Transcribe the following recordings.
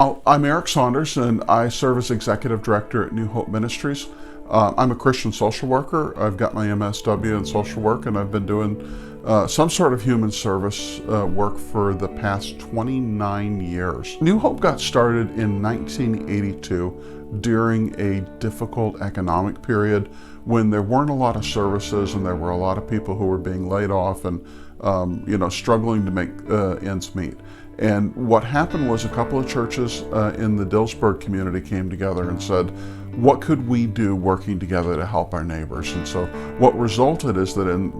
I'm Eric Saunders, and I serve as Executive Director at New Hope Ministries. I'm a Christian social worker. I've got my MSW in social work, and I've been doing some sort of human service work for the past 29 years. New Hope got started in 1982 during a difficult economic period when there weren't a lot of services and there were a lot of people who were being laid off and struggling to make ends meet. And what happened was a couple of churches in the Dillsburg community came together and said, what could we do working together to help our neighbors? And so what resulted is that in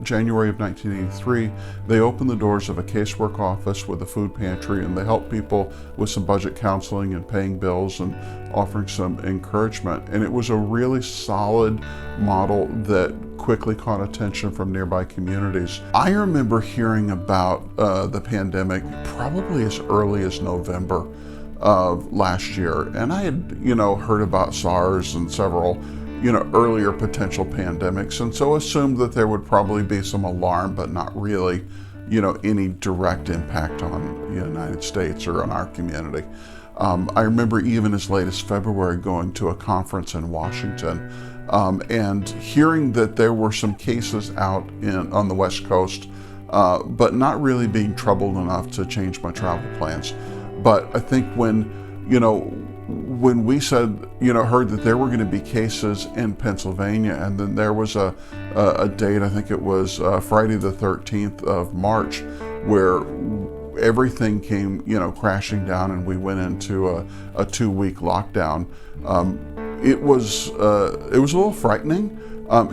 January of 1983, they opened the doors of a casework office with a food pantry, and they helped people with some budget counseling and paying bills and offering some encouragement. And it was a really solid model that quickly caught attention from nearby communities. I remember hearing about the pandemic probably as early as November of last year, and I had heard about SARS and several earlier potential pandemics, and so assumed that there would probably be some alarm, but not really any direct impact on the United States or on our community. I remember even as late as February going to a conference in Washington and hearing that there were some cases out on the West Coast, but not really being troubled enough to change my travel plans. But I think when we said, heard that there were going to be cases in Pennsylvania, and then there was a date, I think it was Friday the 13th of March, where everything came, crashing down, and we went into a 2-week lockdown. It was a little frightening.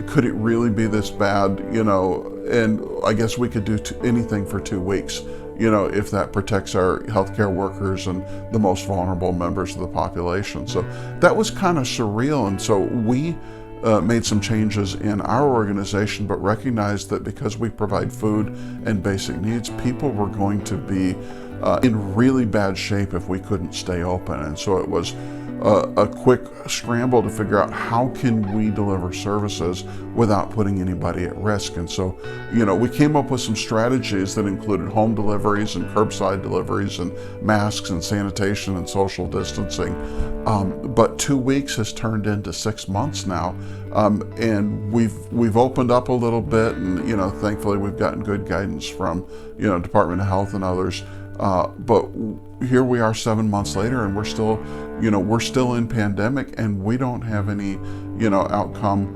Could it really be this bad? And I guess we could do anything for 2 weeks, if that protects our healthcare workers and the most vulnerable members of the population. So that was kind of surreal. And so we made some changes in our organization, but recognized that because we provide food and basic needs, people were going to be in really bad shape if we couldn't stay open. And so it was a quick scramble to figure out how can we deliver services without putting anybody at risk. And so, we came up with some strategies that included home deliveries and curbside deliveries and masks and sanitation and social distancing. But 2 weeks has turned into 6 months now. And we've opened up a little bit, and, thankfully we've gotten good guidance from, Department of Health and others. But here we are 7 months later, and we're still in pandemic, and we don't have any, outcome,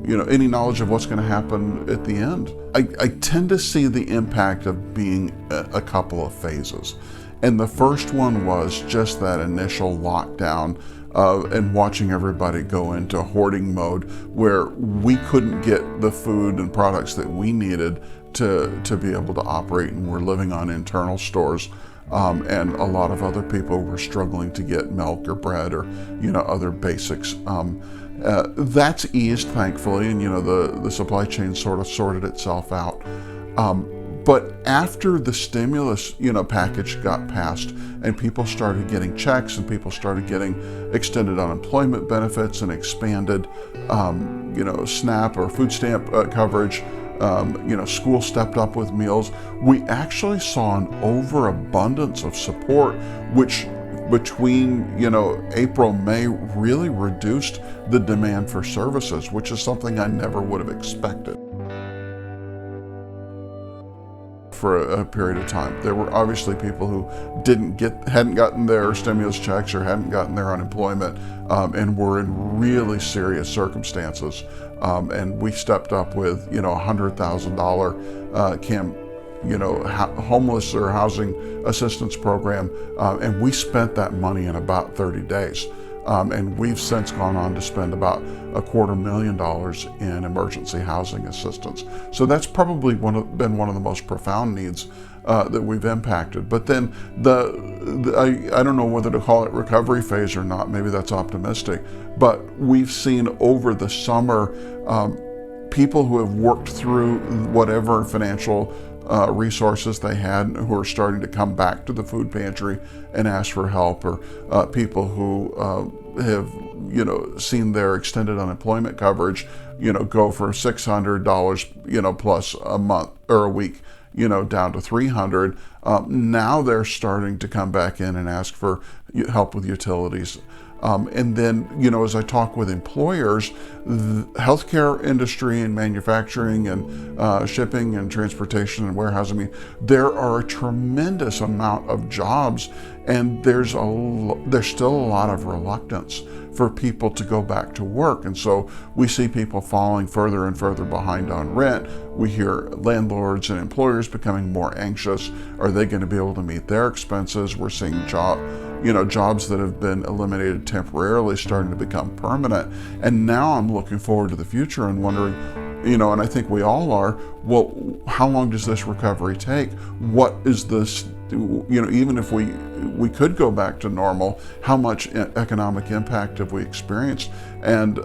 any knowledge of what's going to happen at the end. I tend to see the impact of being a couple of phases. And the first one was just that initial lockdown and watching everybody go into hoarding mode, where we couldn't get the food and products that we needed to be able to operate, and we're living on internal stores, and a lot of other people were struggling to get milk or bread or other basics. That's eased, thankfully, and the supply chain sort of sorted itself out. But after the stimulus package got passed, and people started getting checks, and people started getting extended unemployment benefits and expanded SNAP or food stamp coverage, school stepped up with meals, we actually saw an overabundance of support, which between April, May really reduced the demand for services, which is something I never would have expected. For a period of time, there were obviously people who hadn't gotten their stimulus checks or hadn't gotten their unemployment, and were in really serious circumstances. And we stepped up with $100,000 homeless or housing assistance program, and we spent that money in about 30 days. And we've since gone on to spend about $250,000 in emergency housing assistance. So that's probably been one of the most profound needs that we've impacted. But then I don't know whether to call it recovery phase or not, maybe that's optimistic, but we've seen over the summer people who have worked through whatever financial resources they had, who are starting to come back to the food pantry and ask for help, or people who have seen their extended unemployment coverage go for $600 plus a month or a week down to 300. Now they're starting to come back in and ask for help with utilities. And then, as I talk with employers, the healthcare industry and manufacturing and shipping and transportation and warehousing, there are a tremendous amount of jobs, and there's still a lot of reluctance for people to go back to work. And so we see people falling further and further behind on rent. We hear landlords and employers becoming more anxious. Are they going to be able to meet their expenses? We're seeing jobs that have been eliminated temporarily starting to become permanent. And now I'm looking forward to the future and wondering, and I think we all are, well, how long does this recovery take? What is this, even if we could go back to normal, how much economic impact have we experienced? And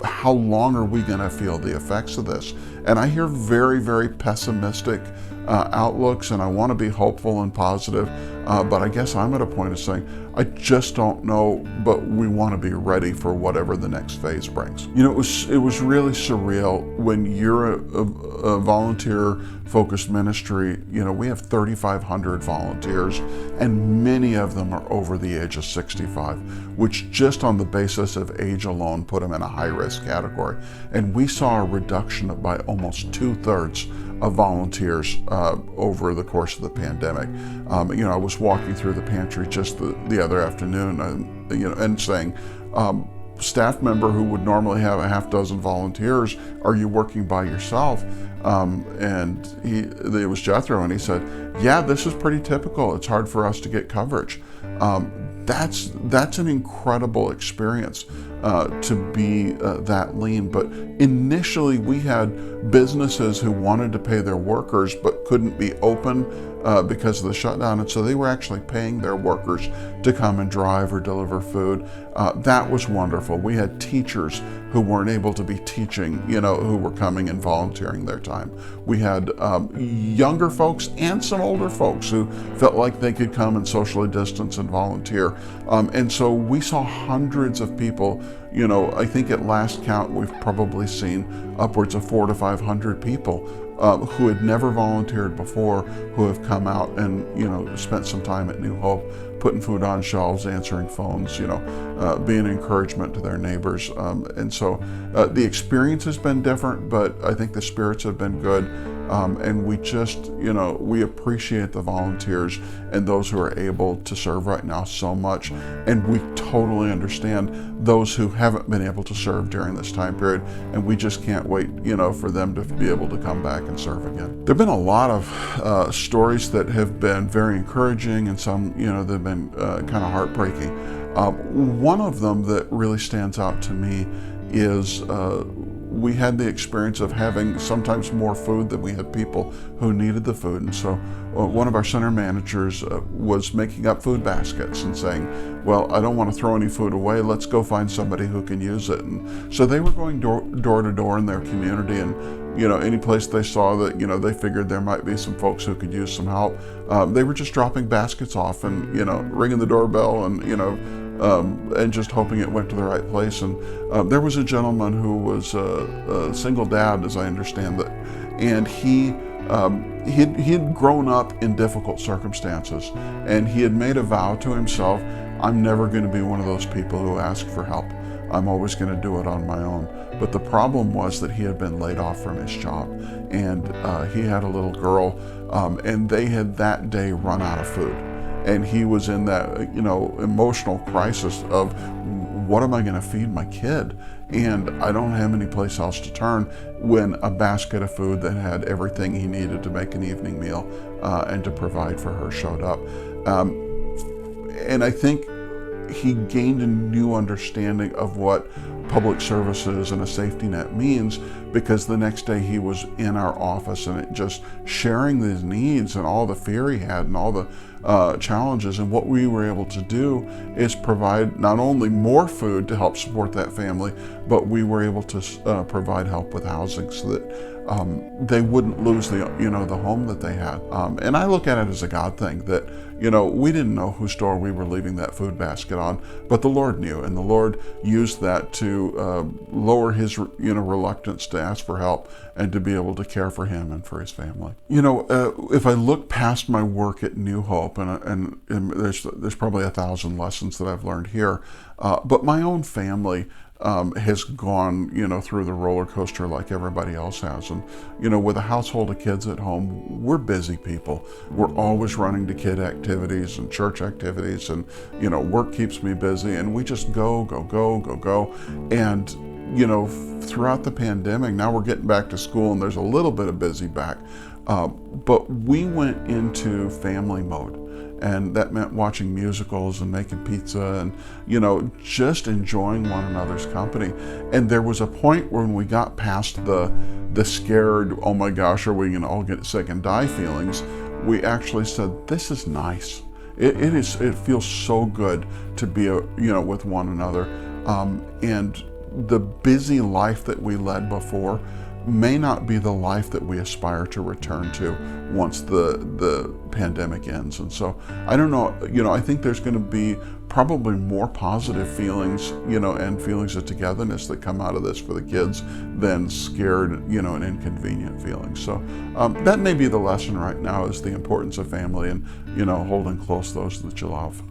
how long are we going to feel the effects of this? And I hear very, very pessimistic outlooks, and I want to be hopeful and positive, but I guess I'm at a point of saying, I just don't know, but we want to be ready for whatever the next phase brings. It was really surreal when you're a volunteer-focused ministry. We have 3,500 volunteers, and many of them are over the age of 65, which just on the basis of age alone put them in a high-risk category. And we saw a reduction by almost 2/3 of volunteers over the course of the pandemic. I was walking through the pantry just the other afternoon, and saying, staff member who would normally have a half dozen volunteers, are you working by yourself? And it was Jethro, and he said, yeah, this is pretty typical. It's hard for us to get coverage. That's an incredible experience to be that lean. But initially we had businesses who wanted to pay their workers but couldn't be open because of the shutdown, and so they were actually paying their workers to come and drive or deliver food. That was wonderful. We had teachers who weren't able to be teaching, who were coming and volunteering their time. We had younger folks and some older folks who felt like they could come and socially distance and volunteer. And so we saw hundreds of people. I think at last count, we've probably seen upwards of 400 to 500 people who had never volunteered before, who have come out and, spent some time at New Hope, putting food on shelves, answering phones, being an encouragement to their neighbors. And so the experience has been different, but I think the spirits have been good. And we just, we appreciate the volunteers and those who are able to serve right now so much. And we totally understand those who haven't been able to serve during this time period. And we just can't wait, for them to be able to come back and serve again. There have been a lot of stories that have been very encouraging, and some, that have been kind of heartbreaking. One of them that really stands out to me is we had the experience of having sometimes more food than we had people who needed the food. And so one of our center managers was making up food baskets and saying, well, I don't want to throw any food away. Let's go find somebody who can use it. And so they were going door to door in their community, and any place they saw that, they figured there might be some folks who could use some help. They were just dropping baskets off and, ringing the doorbell and just hoping it went to the right place. And there was a gentleman who was a single dad, as I understand it, and he had grown up in difficult circumstances, and he had made a vow to himself, I'm never going to be one of those people who ask for help. I'm always going to do it on my own. But the problem was that he had been laid off from his job, and he had a little girl, and they had that day run out of food. And he was in that, emotional crisis of, what am I going to feed my kid? And I don't have any place else to turn, when a basket of food that had everything he needed to make an evening meal and to provide for her showed up. And I think he gained a new understanding of what public services and a safety net means, because the next day he was in our office and just sharing his needs and all the fear he had and all the challenges. And what we were able to do is provide not only more food to help support that family, but we were able to provide help with housing so that they wouldn't lose the home that they had. And I look at it as a God thing that, we didn't know whose door we were leaving that food basket on, but the Lord knew, and the Lord used that to lower his reluctance to to ask for help and to be able to care for him and for his family. You know, if I look past my work at New Hope, and there's probably 1,000 lessons that I've learned here, but my own family has gone, you know, through the roller coaster like everybody else has. And, you know, with a household of kids at home, we're busy people. We're always running to kid activities and church activities, and, you know, work keeps me busy, and we just go. And, you know, throughout the pandemic, now we're getting back to school and there's a little bit of busy back. But we went into family mode. And that meant watching musicals and making pizza and, you know, just enjoying one another's company. And there was a point when we got past the scared, oh my gosh, are we going to all get sick and die feelings? We actually said, this is nice. It feels so good to be, you know, with one another. And the busy life that we led before may not be the life that we aspire to return to once the pandemic ends. And so I don't know, you know, I think there's going to be probably more positive feelings, you know, and feelings of togetherness that come out of this for the kids than scared, you know, and inconvenient feelings. So that may be the lesson right now, is the importance of family and, you know, holding close those that you love.